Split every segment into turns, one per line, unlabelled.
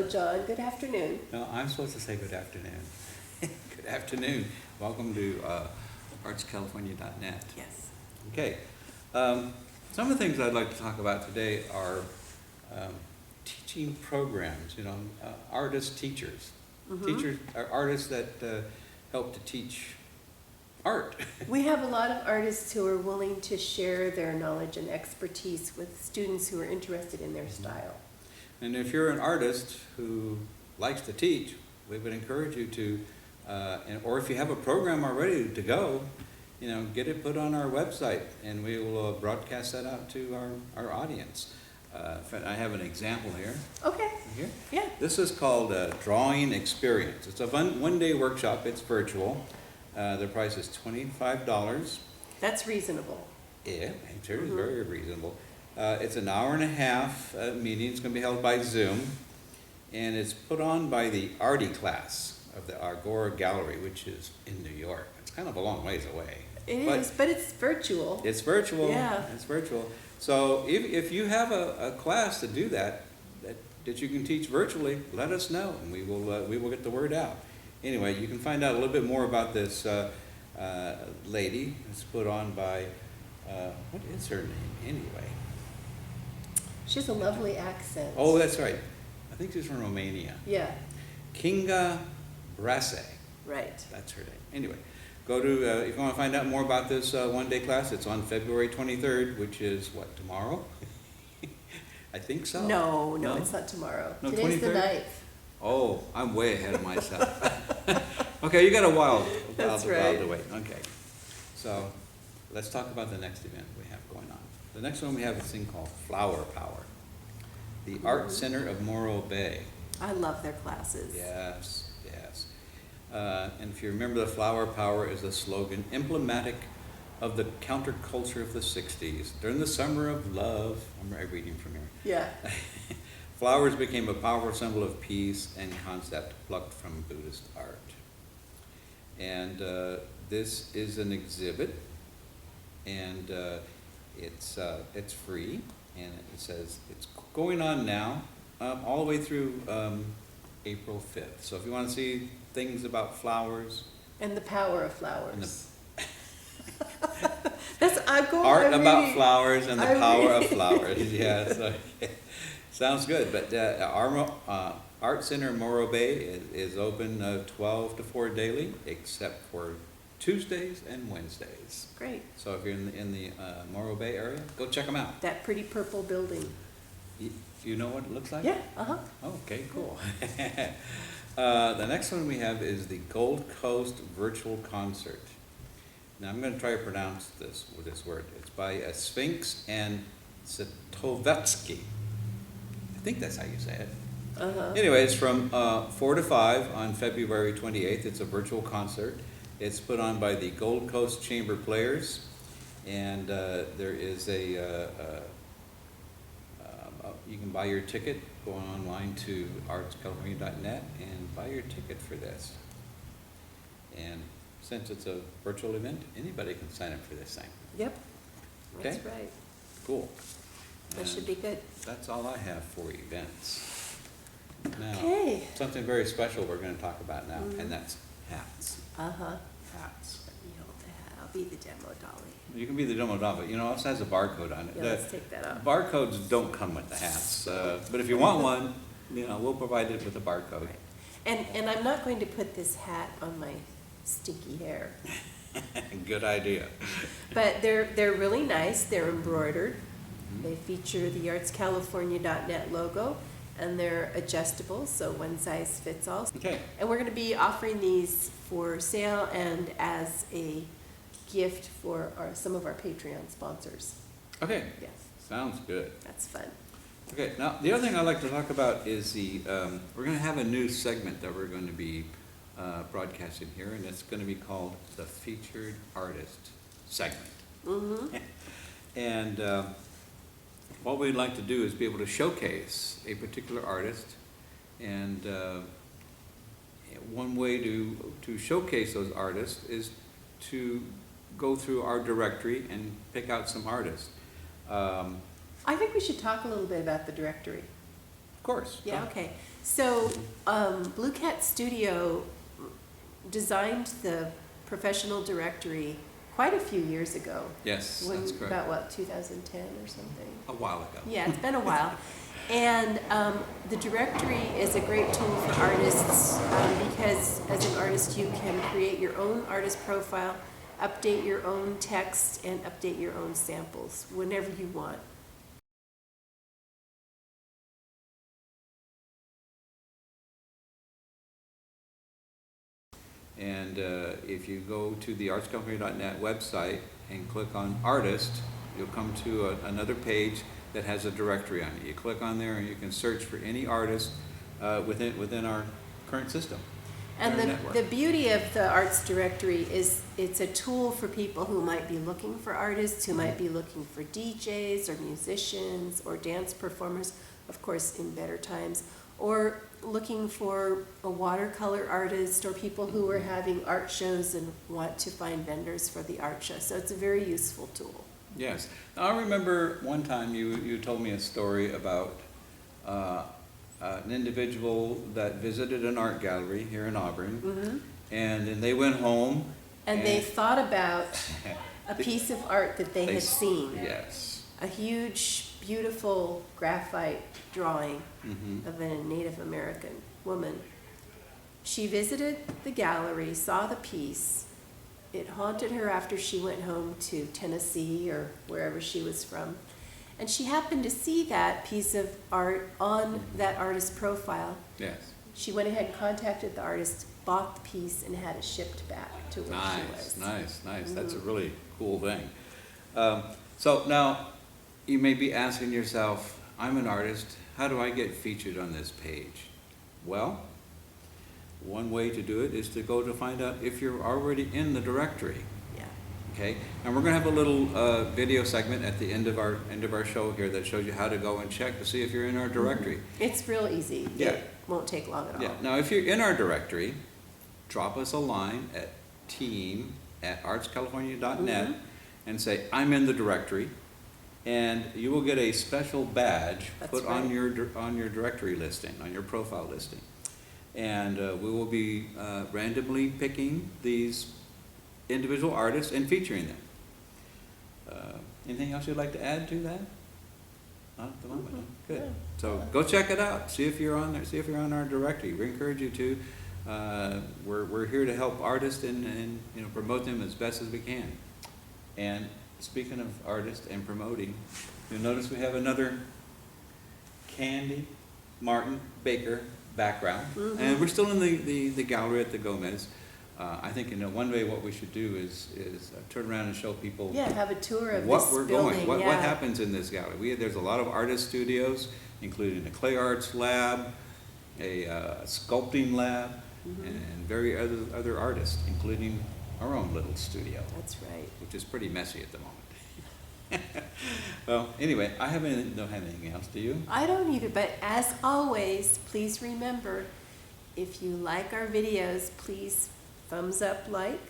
John. Good afternoon.
No, I'm supposed to say good afternoon. Good afternoon. Welcome to ARTS-CA.net.
Yes.
Okay. Some of the things I'd like to talk about today are teaching programs, artist teachers. Teachers are artists that help to teach art.
We have a lot of artists who are willing to share their knowledge and expertise with students who are interested in their style.
And if you're an artist who likes to teach, we would encourage you to, or if you have a program already to go, get it put on our website, and we will broadcast that out to our audience. I have an example here.
Okay.
Here?
Yeah.
This is called Drawing Experience. It's a one-day workshop. It's virtual. The price is $25.
That's reasonable.
Yeah, it is very reasonable. It's an hour and a half meeting. It's going to be held by Zoom, and it's put on by the Artie class of the Agora Gallery, which is in New York. It's kind of a long ways away.
But it's virtual.
It's virtual.
Yeah.
It's virtual. So if you have a class to do that you can teach virtually, let us know, and we will get the word out. Anyway, you can find out a little bit more about this lady. It's put on by, what is her name anyway?
She has a lovely accent.
Oh, that's right. I think she's from Romania.
Yeah.
Kinga Brassay.
Right.
That's her name. Anyway, go to, if you want to find out more about this one-day class, it's on February 23rd, which is what, tomorrow? I think so.
No, it's not tomorrow.
No,
Today's
23rd?
the 9th.
Oh, I'm way ahead of myself. Okay, you got a while to wait. Okay. So let's talk about the next event we have going on. The next one we have is a thing called Flower Power. The Art Center of Morro Bay.
I love their classes.
Yes, yes. And if you remember, the Flower Power is a slogan emblematic of the counterculture of the 60s. During the summer of love, I'm reading from here.
Yeah.
Flowers became a powerful symbol of peace and concept plucked from Buddhist art. And this is an exhibit, and it's free, and it says it's going on now all the way through April 5th. So if you want to see things about flowers.
And the power of flowers.
Art about flowers and the power of flowers. Yes. Okay. Sounds good. But our Art Center Morro Bay is open 12 to 4 daily, except for Tuesdays and Wednesdays.
Great.
So if you're in the Morro Bay area, go check them out.
That pretty purple building.
You know what it looks like?
Yeah. Uh-huh.
Okay, cool. The next one we have is the Gold Coast Virtual Concert. Now I'm going to try to pronounce this word. It's by Sphinx and Sitkovetsky. I think that's how you say it.
Uh-huh.
Anyway, it's from 4 to 5 on February 28th. It's a virtual concert. It's put on by the Gold Coast Chamber Players, and there is you can buy your ticket. Go online to ARTS-CA.net and buy your ticket for this. And since it's a virtual event, anybody can sign up for this thing.
Yep.
Okay?
That's right.
Cool.
That
And
should be good.
that's all I have for events. Now,
Okay.
something very special we're going to talk about now, and that's hats.
Uh-huh.
Hats.
I'll be the demo dolly.
You can be the demo doll, but it also has a barcode on it.
Yeah, let's take that off.
Barcodes don't come with the hats, but if you want one, we'll provide it with a barcode.
Right. And I'm not going to put this hat on my stinky hair.
Good idea.
But they're really nice. They're embroidered. They feature the ARTS-CA.net logo, and they're adjustable, so one size fits all.
Okay.
And we're going to be offering these for sale and as a gift for some of our Patreon sponsors.
Okay.
Yes.
Sounds good.
That's fun.
Okay. Now, the other thing I'd like to talk about is we're going to have a new segment that we're going to be broadcasting here, and it's going to be called the Featured Artist segment.
Mm-hmm.
And what we'd like to do is be able to showcase a particular artist, and one way to showcase those artists is to go through our directory and pick out some artists.
I think we should talk a little bit about the directory.
Of course.
Yeah, okay. So, Blue Cat Studio designed the professional directory quite a few years ago.
Yes,
When,
that's correct.
about what, 2010 or something?
A while ago.
Yeah, it's been a while. And the directory is a great tool for artists because as an artist you can create your own artist profile, update your own text, and update your own samples whenever you want.
And if you go to the artscalifornia.net website and click on artist, you'll come to another page that has a directory on it. You click on there and you can search for any artist within our current system.
And
our network.
the beauty of the arts directory is it's a tool for people who might be looking for artists, who might be looking for DJs or musicians or dance performers, of course in better times, or looking for a watercolor artist or people who are having art shows and want to find vendors for the art show. So it's a very useful tool.
Yes. Now, I remember one time you told me a story about an individual that visited an art gallery here in Auburn,
Mm-hmm.
and then they went home.
And they thought about a piece of art that they had
s-
seen.
Yes.
A huge, beautiful graphite drawing
Mm-hmm.
of a Native American woman. She visited the gallery, saw the piece. It haunted her after she went home to Tennessee or wherever she was from. And she happened to see that piece of art on that artist's profile.
Yes.
She went ahead and contacted the artist, bought the piece, and had it shipped back to where she was.
Nice. That's a really cool thing. So now, you may be asking yourself, I'm an artist, how do I get featured on this page? Well, one way to do it is to go to find out if you're already in the directory.
Yeah.
Okay, and we're gonna have a little video segment at the end of our show here that shows you how to go and check to see if you're in our directory.
It's real easy.
Yeah.
It won't take long at all.
Yeah. Now, if you're in our directory, drop us a line at team@artscalifornia.net and say, I'm in the directory, and you will get a special badge
That's
put on
right.
on your directory listing, on your profile listing. And we will be randomly picking these individual artists and featuring them. Anything else you'd like to add to that? Not at the moment.
Mhm.
Good.
Yeah.
So go check it out. See if you're on there. See if you're on our directory. We encourage you to. We're here to help artists and promote them as best as we can. And speaking of artists and promoting, you'll notice we have another Candy Martin Baker background, and we're still in the gallery at the Gomez. I think one way what we should do is turn around and show people
Yeah, have a tour of
what
this
we're
building.
going, what
yeah.
happens in this gallery. There's a lot of artist studios, including a clay arts lab, a sculpting lab, and other artists, including our own little studio,
That's right.
which is pretty messy at the moment. Well, anyway, I don't have anything else. Do you?
I don't either, but as always, please remember, if you like our videos, please thumbs up, like,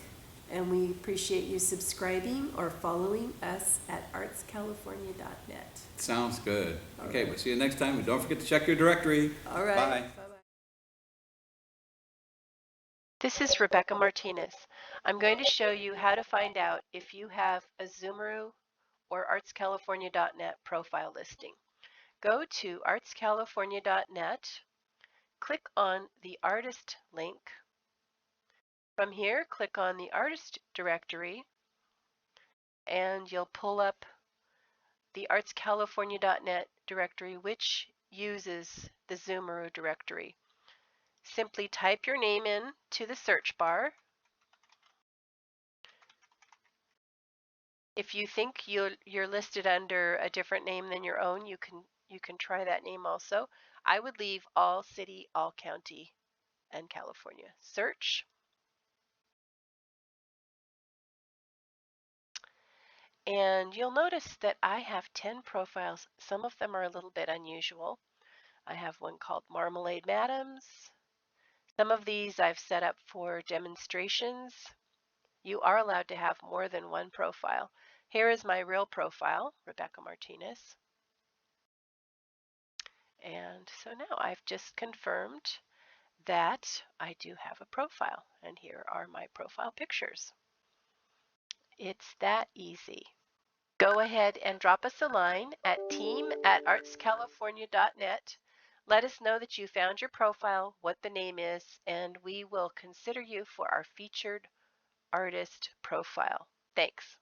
and we appreciate you subscribing or following us at artscalifornia.net.
Sounds good.
All
Okay,
right.
we'll see you next time. And don't forget to check your directory.
All right.
Bye.
Bye-bye.
This is Rebecca Martinez. I'm going to show you how to find out if you have a Zumeru or ArtsCalifornia.net profile listing. Go to ArtsCalifornia.net, click on the artist link. From here, click on the artist directory, and you'll pull up the ArtsCalifornia.net directory, which uses the Zumeru directory. Simply type your name in to the search bar. If you think you're listed under a different name than your own, you can try that name also. I would leave all city, all county, and California. Search. And you'll notice that I have 10 profiles. Some of them are a little bit unusual. I have one called Marmalade Madams. Some of these I've set up for demonstrations. You are allowed to have more than one profile. Here is my real profile, Rebecca Martinez. And so now I've just confirmed that I do have a profile, and here are my profile pictures. It's that easy. Go ahead and drop us a line at team@artscalifornia.net. Let us know that you found your profile, what the name is, and we will consider you for our featured artist profile. Thanks.